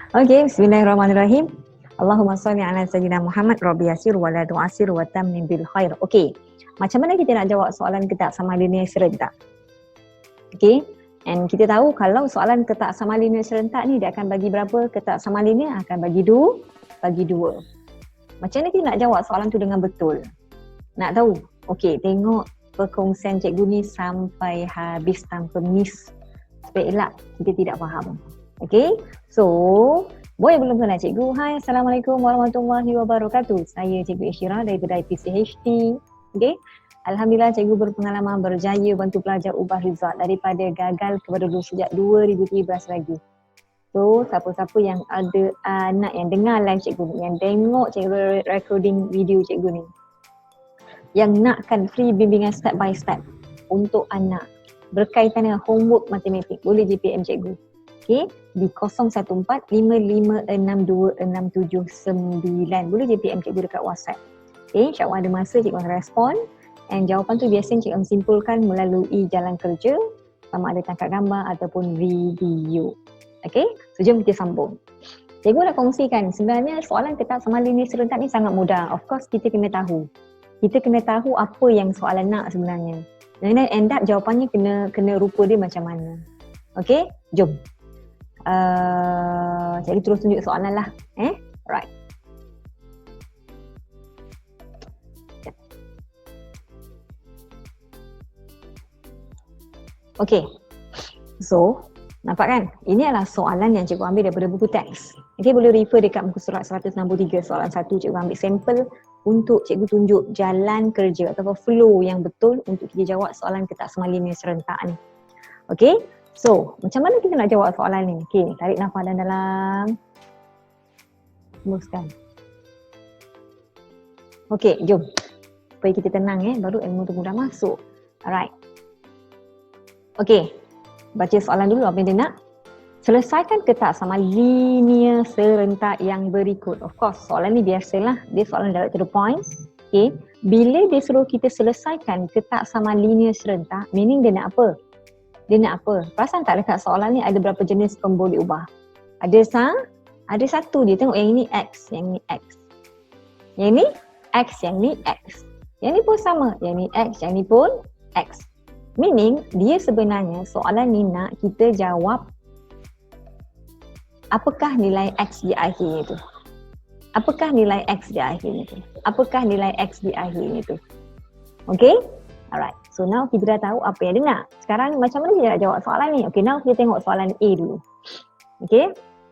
Okey, bismillahirrahmanirrahim. Allahumma salli ala sayyidina Muhammad rabbi yasir wa la tu'asir wa tammin bil khair. Okey. Macam mana kita nak jawab soalan ketak sama linear serentak? Okey. And kita tahu kalau soalan ketak sama linear serentak ni dia akan bagi berapa ketak sama linear? Akan bagi dua. Macam mana kita nak jawab soalan tu dengan betul? Nak tahu? Okey, tengok perkongsian cikgu ni sampai habis tanpa miss supaya elak kita tidak faham. Okey, so boleh belum kenal cikgu? Hai, Assalamualaikum warahmatullahi wabarakatuh. Saya Cikgu Isyirah daripada IPCHT. Okey, Alhamdulillah cikgu berpengalaman berjaya bantu pelajar ubah result daripada gagal kepada lulus sejak 2013 lagi. So, siapa-siapa yang ada anak yang dengar live cikgu ni, yang tengok cikgu recording video cikgu ni, yang nakkan free bimbingan step by step untuk anak berkaitan dengan homework matematik, boleh JPM cikgu. Okey, di 0145562679. Boleh JPM cikgu dekat WhatsApp. Okey, insya-Allah ada masa cikgu akan respon. And jawapan tu biasanya cikgu simpulkan melalui jalan kerja, sama ada tangkap gambar ataupun video. Okey, so jom kita sambung. Cikgu nak kongsikan sebenarnya soalan ketak sama linear serentak ni sangat mudah. Of course kita kena tahu. Kita kena tahu apa yang soalan nak sebenarnya. Dan end up jawapannya kena rupa dia macam mana. Okey, jom. Cikgu terus tunjuk soalan lah. Right. Okey. So, nampak kan? Ini adalah soalan yang cikgu ambil daripada buku teks. Okey, boleh refer dekat muka surat 163 soalan 1. Cikgu ambil sampel untuk cikgu tunjuk jalan kerja atau flow yang betul untuk kita jawab soalan ketak sama linear serentak ni. Okey. So, macam mana kita nak jawab soalan ni? Okey, tarik nafas dalam. Hembuskan. Okey, jom. Supaya kita tenang baru ilmu tu mudah masuk. Alright. Okey, baca soalan dulu apa yang dia nak. Selesaikan ketak sama linear serentak yang berikut. Of course, soalan ni biasalah. Dia soalan direct to the point. Okey, bila dia suruh kita selesaikan ketak sama linear serentak, meaning dia nak apa? Dia nak apa? Perasan tak dekat soalan ni ada berapa jenis pemboleh ubah? Ada satu je. Tengok yang ini X, yang ni X. Yang ni X, yang ni X. Yang ni pun sama. Yang ni X, yang ni pun X. Meaning dia sebenarnya soalan ni nak kita jawab apakah nilai X di akhirnya tu. Apakah nilai X di akhirnya tu? Apakah nilai X di akhirnya tu? Okay? Alright. So now kita dah tahu apa yang dia nak. Sekarang macam mana kita nak jawab soalan ni? Okay, now kita tengok soalan A dulu. Okay?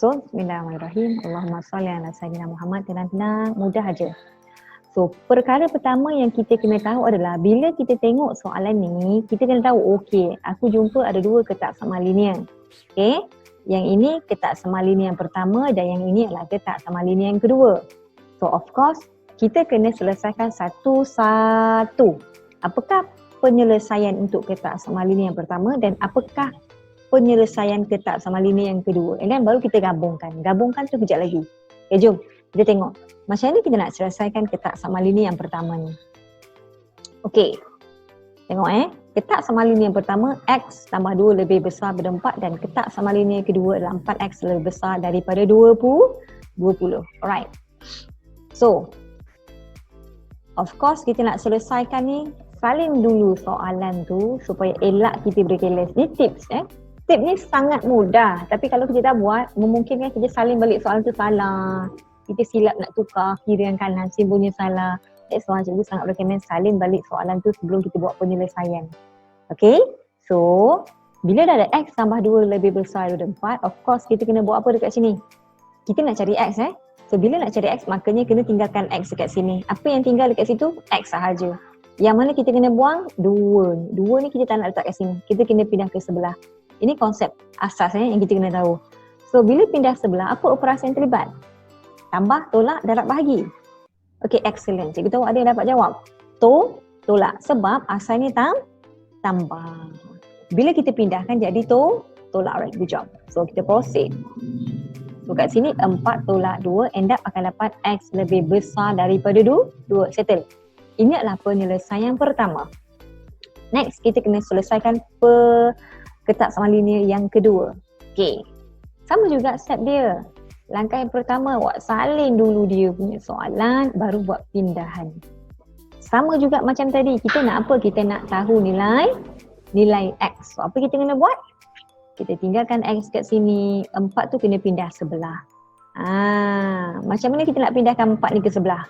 So, bismillahirrahmanirrahim. Allahumma salli ala sayyidina Muhammad. Tenang-tenang, mudah aja. So, perkara pertama yang kita kena tahu adalah bila kita tengok soalan ni, kita kena tahu, okay, aku jumpa ada dua ketak sama linear. Okay? Yang ini ketak sama linear yang pertama dan yang ini adalah ketak sama linear yang kedua. So, of course, kita kena selesaikan satu-satu. Apakah penyelesaian untuk ketak sama linear yang pertama dan apakah penyelesaian ketak sama linear yang kedua. And then baru kita gabungkan. Gabungkan tu kejap lagi. Okay, jom. Kita tengok. Macam mana kita nak selesaikan ketak sama linear yang pertama ni. Okey. Tengok ketak sama linear yang pertama X tambah 2 lebih besar daripada 4 dan ketak sama linear yang kedua adalah 4X lebih besar daripada 20. Alright. So, of course kita nak selesaikan ni, salin dulu soalan tu supaya elak kita berkeles. Ni tips Tip ni sangat mudah tapi kalau kita dah buat, memungkinkan kita salin balik soalan tu salah. Kita silap nak tukar kiri dan kanan, simbolnya salah. That's why cikgu sangat recommend salin balik soalan tu sebelum kita buat penyelesaian. Okay, so bila dah ada X tambah 2 lebih besar daripada 4, of course kita kena buat apa dekat sini? Kita nak cari X So bila nak cari X, makanya kena tinggalkan X dekat sini. Apa yang tinggal dekat situ? X sahaja. Yang mana kita kena buang? 2. 2 ni kita tak nak letak kat sini. Kita kena pindah ke sebelah. Ini konsep asas yang kita kena tahu. So bila pindah sebelah, apa operasi yang terlibat? Tambah, tolak, darab bahagi. Okay, excellent. Cikgu tahu ada yang dapat jawab. Tolak. Sebab asalnya tambah. Bila kita pindahkan jadi tolak. Right, good job. So kita proceed. So kat sini 4 tolak 2, end up akan dapat X lebih besar daripada 2. Settle. Ini adalah penyelesaian pertama. Next, kita kena selesaikan ketak sama linear yang kedua. Okay. Sama juga step dia. Langkah yang pertama, awak salin dulu dia punya soalan, baru buat pindahan. Sama juga macam tadi, kita nak apa? Kita nak tahu nilai X. So, apa kita kena buat? Kita tinggalkan X kat sini, 4 tu kena pindah sebelah. Macam mana kita nak pindahkan 4 ni ke sebelah?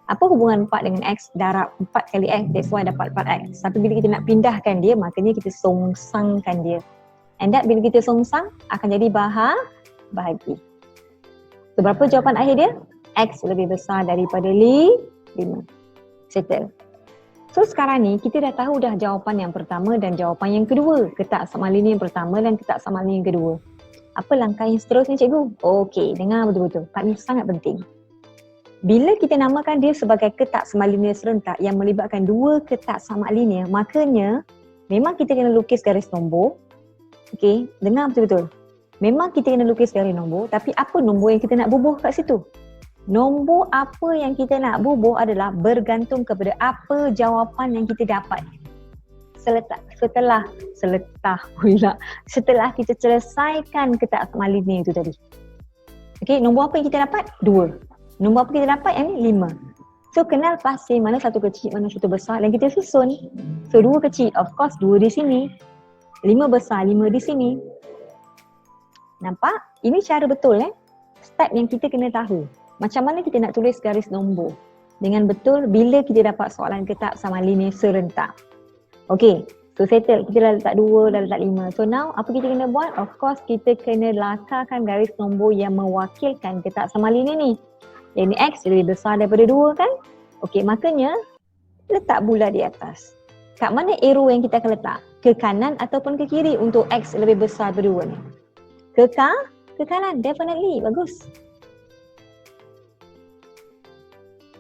Apa hubungan 4 dengan X? Darab 4 kali X, that's why dapat 4X. Tapi bila kita nak pindahkan dia, makanya kita songsangkan dia. And that bila kita songsang, akan jadi bahagi. So, berapa jawapan akhir dia? X lebih besar daripada 5. Settle. So sekarang ni kita dah tahu dah jawapan yang pertama dan jawapan yang kedua. Ketak sama linear yang pertama dan ketak sama linear yang kedua. Apa langkah yang seterusnya cikgu? Okey, dengar betul-betul. Part ni sangat penting. Bila kita namakan dia sebagai ketak sama linear serentak yang melibatkan dua ketak sama linear, makanya memang kita kena lukis garis nombor. Okey, dengar betul-betul. Memang kita kena lukis garis nombor, tapi apa nombor yang kita nak bubuh kat situ? Nombor apa yang kita nak bubuh adalah bergantung kepada apa jawapan yang kita dapat. Setelah kita selesaikan ketak sama linear itu tadi. Okey, nombor apa yang kita dapat? 2. Nombor apa kita dapat? Yang ni 5. So kenal pasti mana satu kecil, mana satu besar dan kita susun. So 2 kecil, of course 2 di sini. 5 besar, 5 di sini. Nampak? Ini cara betul step yang kita kena tahu. Macam mana kita nak tulis garis nombor dengan betul bila kita dapat soalan ketak sama linear serentak. Okey, so settle. Kita dah letak 2, dah letak 5. So now apa kita kena buat? Of course kita kena lakarkan garis nombor yang mewakilkan ketak sama linear ni. Yang ni X lebih besar daripada 2 kan? Okey, makanya letak bulat di atas. Kat mana arrow yang kita akan letak? Ke kanan ataupun ke kiri untuk X lebih besar daripada 2 ni? Ke kanan, definitely. Bagus.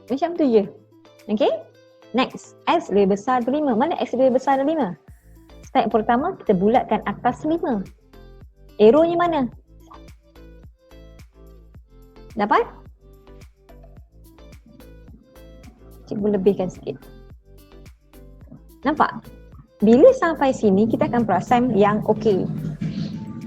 Macam tu je. Okay? Next. X lebih besar daripada 5. Mana X lebih besar daripada 5? Step pertama, kita bulatkan atas 5. Arrow-nya mana? Dapat? Cikgu lebihkan sikit. Nampak? Bila sampai sini, kita akan perasan yang okey.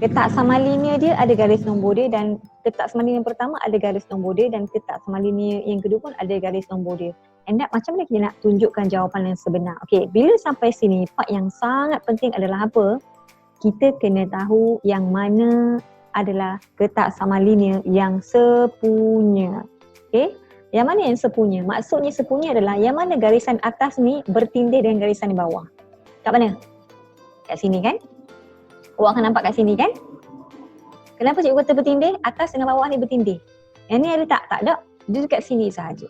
Ketak sama linear dia ada garis nombor dia dan ketak sama linear yang pertama ada garis nombor dia dan ketak sama linear yang kedua pun ada garis nombor dia. And that, macam mana kita nak tunjukkan jawapan yang sebenar? Okey, bila sampai sini, part yang sangat penting adalah apa? Kita kena tahu yang mana adalah ketak sama linear yang sepunya. Okey? Yang mana yang sepunya? Maksudnya sepunya adalah yang mana garisan atas ni bertindih dengan garisan di bawah. Kat mana? Kat sini kan? Awak akan nampak kat sini kan? Kenapa cikgu kata bertindih? Atas dengan bawah ni bertindih. Yang ni ada tak? Tak ada. Dia dekat sini sahaja.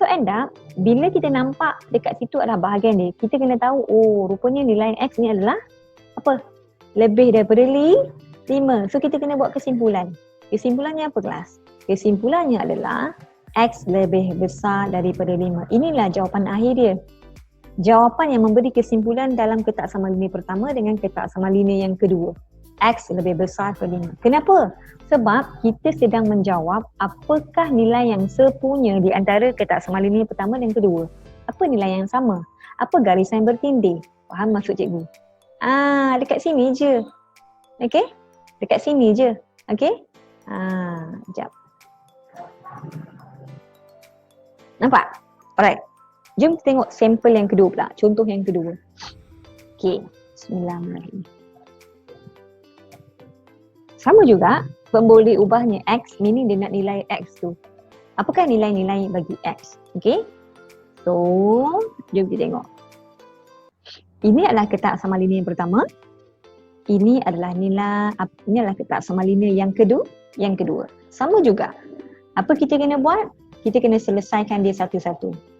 So end up, bila kita nampak dekat situ adalah bahagian dia, kita kena tahu, oh rupanya nilai X ni adalah apa? Lebih daripada 5. So kita kena buat kesimpulan. Kesimpulannya apa kelas? Kesimpulannya adalah X lebih besar daripada 5. Inilah jawapan akhir dia. Jawapan yang memberi kesimpulan dalam ketak sama linear pertama dengan ketak sama linear yang kedua. X lebih besar daripada 5. Kenapa? Sebab kita sedang menjawab apakah nilai yang sepunya di antara ketak sama linear pertama dan kedua. Apa nilai yang sama? Apa garisan yang bertindih? Faham maksud cikgu? Dekat sini je. Okey? Dekat sini je. Okey? Sekejap. Nampak? Alright. Jom kita tengok sampel yang kedua pula. Contoh yang kedua. Okey. Bismillahirrahmanirrahim. Sama juga, boleh ubahnya X, meaning dia nak nilai X tu. Apakah nilai-nilai bagi X? Okey. So, jom kita tengok. Ini adalah ketak sama linear yang pertama. Ini adalah ketak sama linear yang kedua. Sama juga. Apa kita kena buat? Kita kena selesaikan dia satu-satu.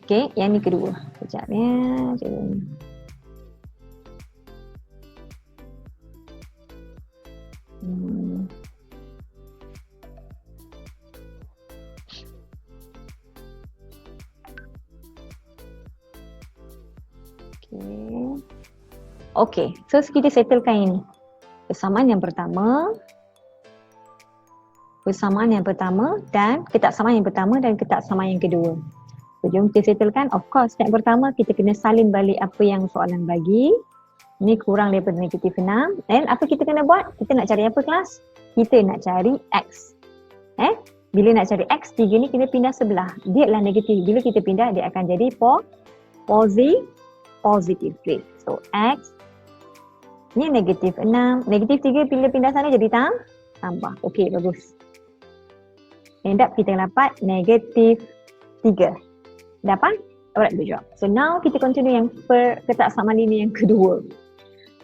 Okey, yang ni kedua. Sekejap ya. Okey, so kita settlekan ini. Persamaan yang pertama dan ketak samaan yang pertama dan ketak samaan yang kedua. So, jom kita settlekan. Of course, step pertama kita kena salin balik apa yang soalan bagi. Ni kurang daripada negatif 6. Dan apa kita kena buat? Kita nak cari apa kelas? Kita nak cari X. Bila nak cari X, 3 ni kena pindah sebelah. Dia adalah negatif. Bila kita pindah, dia akan jadi positif. Great. So X ni negatif 6. Negatif 3 bila pindah sana jadi tambah. Okey, bagus. End up kita dapat negatif 3. Dapat? Alright, good job. So now kita continue yang ketak sama linear yang kedua.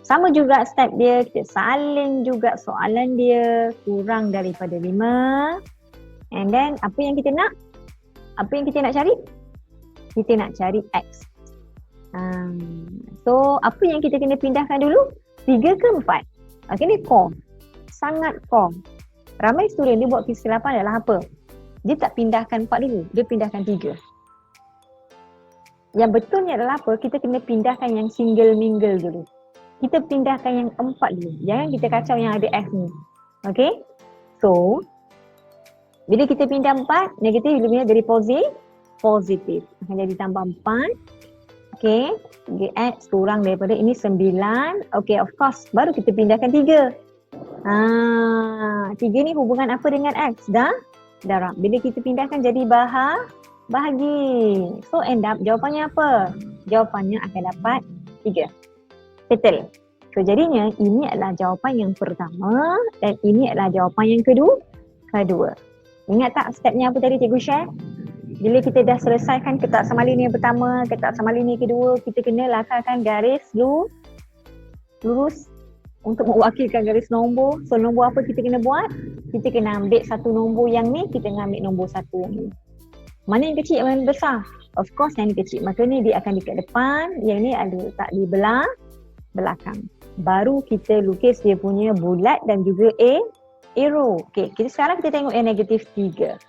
Sama juga step dia, kita salin juga soalan dia, kurang daripada 5. And then apa yang kita nak? Apa yang kita nak cari? Kita nak cari X. So apa yang kita kena pindahkan dulu? 3 ke 4? Okay, ni core. Sangat core. Ramai student dia buat kesilapan adalah apa? Dia tak pindahkan 4 dulu, dia pindahkan 3. Yang betulnya adalah apa? Kita kena pindahkan yang single mingle dulu. Kita pindahkan yang 4 dulu. Jangan kita kacau yang ada X ni. Okay? So, bila kita pindah 4, negatif bila pindah jadi positif. Akan jadi tambah 4. Okay? X kurang daripada ini 9. Okay, of course. Baru kita pindahkan 3. 3 ni hubungan apa dengan X? Darab. Bila kita pindahkan jadi bahagi. So end up jawapannya apa? Jawapannya akan dapat 3. Settle. So jadinya ini adalah jawapan yang pertama dan ini adalah jawapan yang kedua. Ingat tak stepnya apa tadi cikgu share? Bila kita dah selesaikan ketak sama linear pertama, ketak sama linear kedua, kita kena lakarkan garis lurus untuk mewakilkan garis nombor. So nombor apa kita kena buat? Kita kena ambil satu nombor yang ni, kita kena ambil nombor satu yang ni. Mana yang kecil, mana yang besar? Of course yang ni kecil. Maka ni dia akan dekat depan, yang ni ada letak di belakang. Baru kita lukis dia punya bulat dan juga arrow. Okay, sekarang kita tengok yang negatif 3.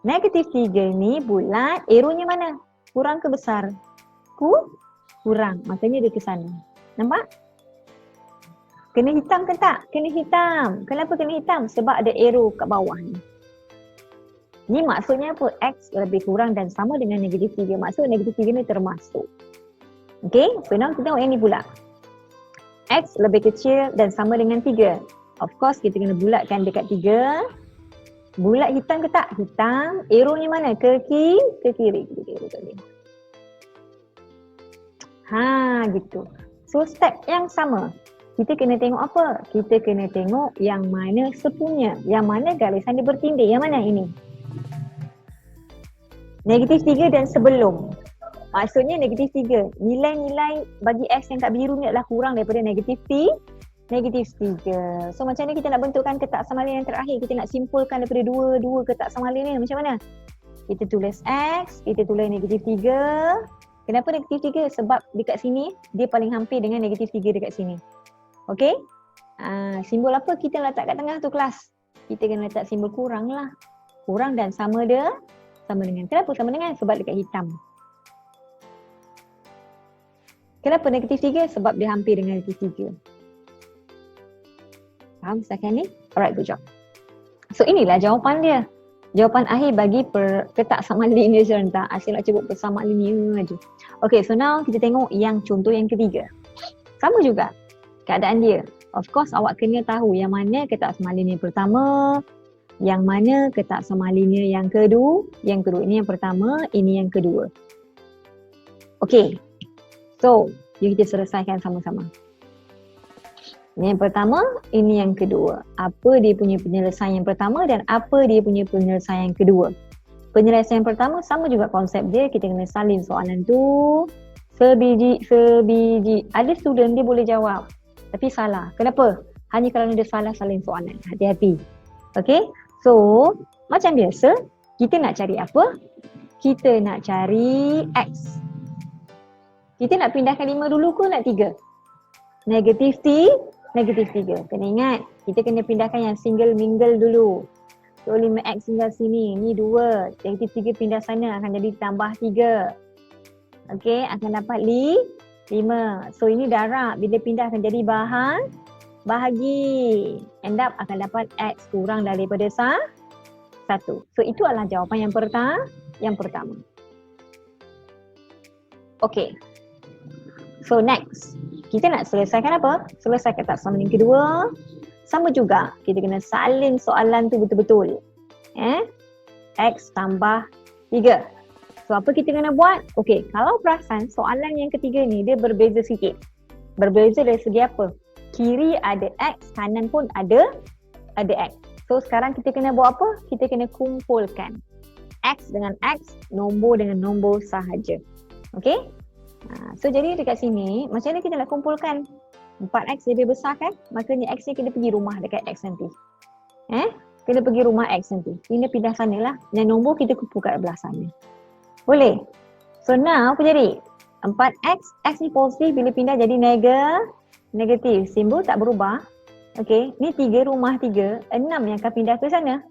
Negatif 3 ni bulat, arrownya mana? Kurang ke besar? Kurang, makanya dia ke sana. Nampak? Kena hitam ke tak? Kena hitam. Kenapa kena hitam? Sebab ada arrow kat bawah ni. Ni maksudnya apa? X lebih kurang dan sama dengan negatif 3. Maksud negatif 3 ni termasuk. Okay, so now kita tengok yang ni pula. X lebih kecil dan sama dengan 3. Of course kita kena bulatkan dekat 3. Bulat hitam ke tak? Hitam. Arrow-nya mana? Ke kiri. Gitu. So step yang sama. Kita kena tengok apa? Kita kena tengok yang mana sepunya. Yang mana garisan dia bertindih. Yang mana ini? Negatif 3 dan sebelum. Maksudnya negatif 3. Nilai-nilai bagi X yang kat biru ni adalah kurang daripada negatif 3. So macam mana kita nak bentukkan ketak sama linear yang terakhir? Kita nak simpulkan daripada dua ketak sama linear ni. Macam mana? Kita tulis X, kita tulis negatif 3. Kenapa negatif 3? Sebab dekat sini dia paling hampir dengan negatif 3 dekat sini. Okay? Simbol apa kita letak kat tengah tu kelas? Kita kena letak simbol kurang lah. Kurang dan sama dengan. Kenapa sama dengan? Sebab dekat hitam. Kenapa negatif 3? Sebab dia hampir dengan negatif 3. Faham setakat ni? Alright, good job. So inilah jawapan dia. Jawapan akhir bagi ketak sama linear serentak. Asyik nak sebut persamaan linear je. Okay, so now kita tengok yang contoh yang ketiga. Sama juga keadaan dia. Of course awak kena tahu yang mana ketak sama linear pertama, yang mana ketak sama linear yang kedua. Ini yang pertama, ini yang kedua. Okay. So, kita selesaikan sama-sama. Ini yang pertama, ini yang kedua. Apa dia punya penyelesaian yang pertama dan apa dia punya penyelesaian yang kedua. Penyelesaian pertama sama juga konsep dia. Kita kena salin soalan tu sebiji. Ada student dia boleh jawab tapi salah. Kenapa? Hanya kerana dia salah salin soalan. Hati-hati. Okay? So, macam biasa, kita nak cari apa? Kita nak cari X. Kita nak pindahkan 5 dulu ke nak 3? Negatif 3. Kena ingat, kita kena pindahkan yang single mingle dulu. So 5x tinggal sini, ni 2. Negatif 3 pindah sana akan jadi tambah 3. Okay, akan dapat 5. So ini darab, bila pindah akan jadi bahagi. End up akan dapat x kurang daripada 1. So itu adalah jawapan yang pertama. Okay. So next, kita nak selesaikan apa? Selesaikan tak sama yang kedua. Sama juga, kita kena salin soalan tu betul-betul. X tambah 3. So apa kita kena buat? Okey, kalau perasan soalan yang ketiga ni dia berbeza sikit. Berbeza dari segi apa? Kiri ada X, kanan pun ada X. So sekarang kita kena buat apa? Kita kena kumpulkan X dengan X, nombor dengan nombor sahaja. Okey? So jadi dekat sini, macam mana kita nak kumpulkan? 4X lebih besar kan? Makanya X ni kena pergi rumah dekat X nanti. Kena pergi rumah X nanti. Kena pindah sana lah. Yang nombor kita kumpul kat belah sana. Boleh? So now apa jadi? 4X, X ni positif bila pindah jadi negatif. Simbol tak berubah. Okey, ni 3 rumah 3. 6 yang akan pindah ke sana.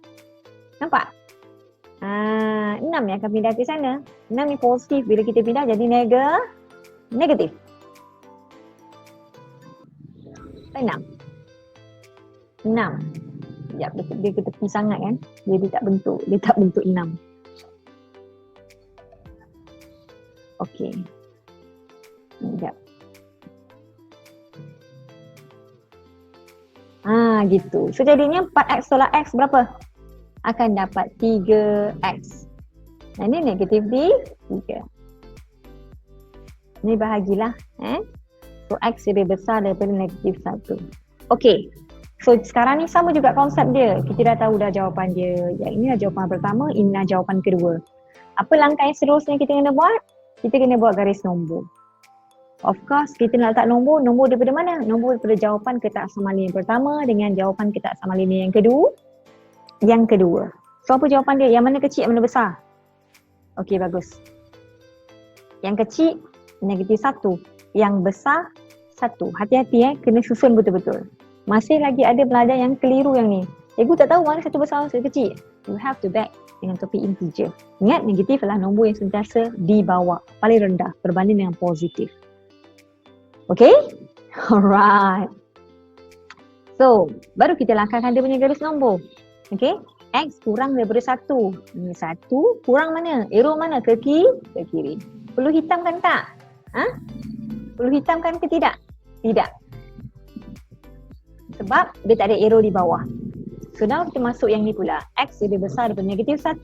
Nampak? 6 yang akan pindah ke sana. 6 ni positif bila kita pindah jadi negatif. 6. Sekejap, dia ke tepi sangat kan. Dia tak bentuk 6. Okey. Sekejap. Gitu. So jadinya 4X tolak X berapa? Akan dapat 3X. Nah ni negatif 3. Ni bahagilah. So X lebih besar daripada negatif 1. Okey. So sekarang ni sama juga konsep dia. Kita dah tahu dah jawapan dia. Yang ini dah jawapan pertama, ini dah jawapan kedua. Apa langkah yang seterusnya kita kena buat? Kita kena buat garis nombor. Of course, kita nak letak nombor daripada mana? Nombor daripada jawapan ketak sama linear yang pertama dengan jawapan ketak sama linear yang kedua. So apa jawapan dia? Yang mana kecil, yang mana besar? Okey, bagus. Yang kecil, negatif 1. Yang besar, 1. Hati-hati kena susun betul-betul. Masih lagi ada pelajar yang keliru yang ni. Cikgu tak tahu mana satu besar, satu kecil. You have to back dengan topik integer. Ingat, negatif adalah nombor yang sentiasa di bawah, paling rendah berbanding dengan positif. Okay? Alright. So, baru kita langkahkan dia punya garis nombor. Okay? X kurang daripada 1. Ini 1 kurang mana? Arrow mana? Ke kiri. Perlu hitamkan tak? Perlu hitamkan ke tidak? Tidak. Sebab dia tak ada arrow di bawah. So now kita masuk yang ni pula. X lebih besar daripada negatif 1.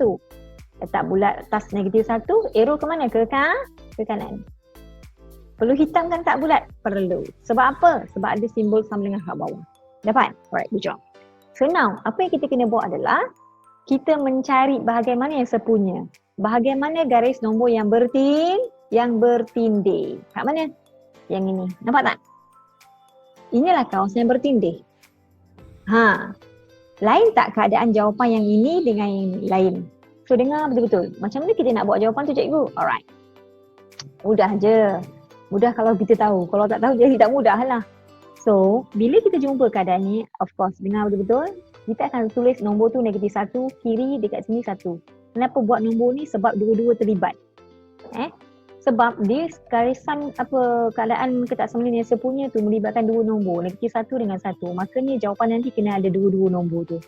Letak bulat atas negatif 1. Arrow ke mana? Ke kanan. Perlu hitamkan tak bulat? Perlu. Sebab apa? Sebab ada simbol sama dengan kat bawah. Dapat? Alright, good job. So now, apa yang kita kena buat adalah kita mencari bahagian mana yang sepunya. Bahagian mana garis nombor yang bertindih. Kat mana? Yang ini. Nampak tak? Inilah kawasan yang bertindih. Lain tak keadaan jawapan yang ini dengan yang lain? So dengar betul-betul. Macam mana kita nak buat jawapan tu cikgu? Alright. Mudah je. Mudah kalau kita tahu. Kalau tak tahu jadi tak mudah lah. So, bila kita jumpa keadaan ni, of course, dengar betul-betul, kita akan tulis nombor tu negatif 1, kiri dekat sini 1. Kenapa buat nombor ni? Sebab dua-dua terlibat. Sebab dia garisan keadaan ketak sama linear sepunya tu melibatkan dua nombor, negatif 1 dengan 1. Makanya jawapan nanti kena ada dua-dua nombor tu.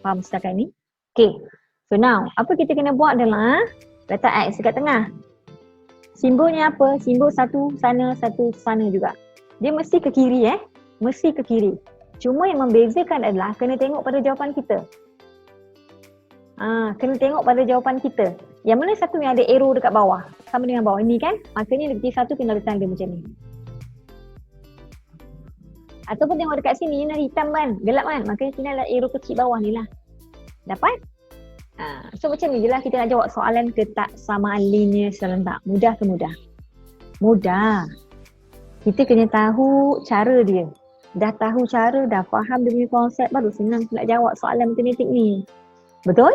Faham setakat ni? Okay. So now, apa kita kena buat adalah letak X dekat tengah. Simbolnya apa? Simbol satu sana juga. Dia mesti ke kiri Mesti ke kiri. Cuma yang membezakan adalah kena tengok pada jawapan kita. Kena tengok pada jawapan kita. Yang mana satu yang ada arrow dekat bawah? Sama dengan bawah ini kan? Makanya negatif 1 kena ada tanda macam ni. Ataupun tengok dekat sini, ni hitam kan? Gelap kan? Makanya sini ada arrow kecil bawah ni lah. Dapat? So macam ni je lah kita nak jawab soalan ketak samaan linear serentak. Mudah ke mudah? Mudah. Kita kena tahu cara dia. Dah tahu cara, dah faham dia punya konsep, baru senang nak jawab soalan matematik ni. Betul?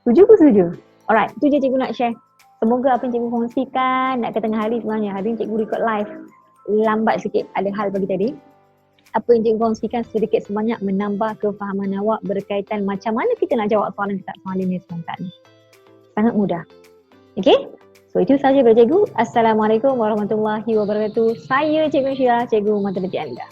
Setuju ke setuju? Alright, tu je cikgu nak share. Semoga apa yang cikgu kongsikan nak ke tengah hari sebenarnya. Hari ni cikgu record live. Lambat sikit, ada hal pagi tadi. Apa yang cikgu kongsikan sedikit sebanyak menambah kefahaman awak berkaitan macam mana kita nak jawab soalan ketak samaan linear serentak ni. Sangat mudah. Okay? So itu sahaja dari cikgu. Assalamualaikum warahmatullahi wabarakatuh. Saya Cikgu Syirah, cikgu matematik anda.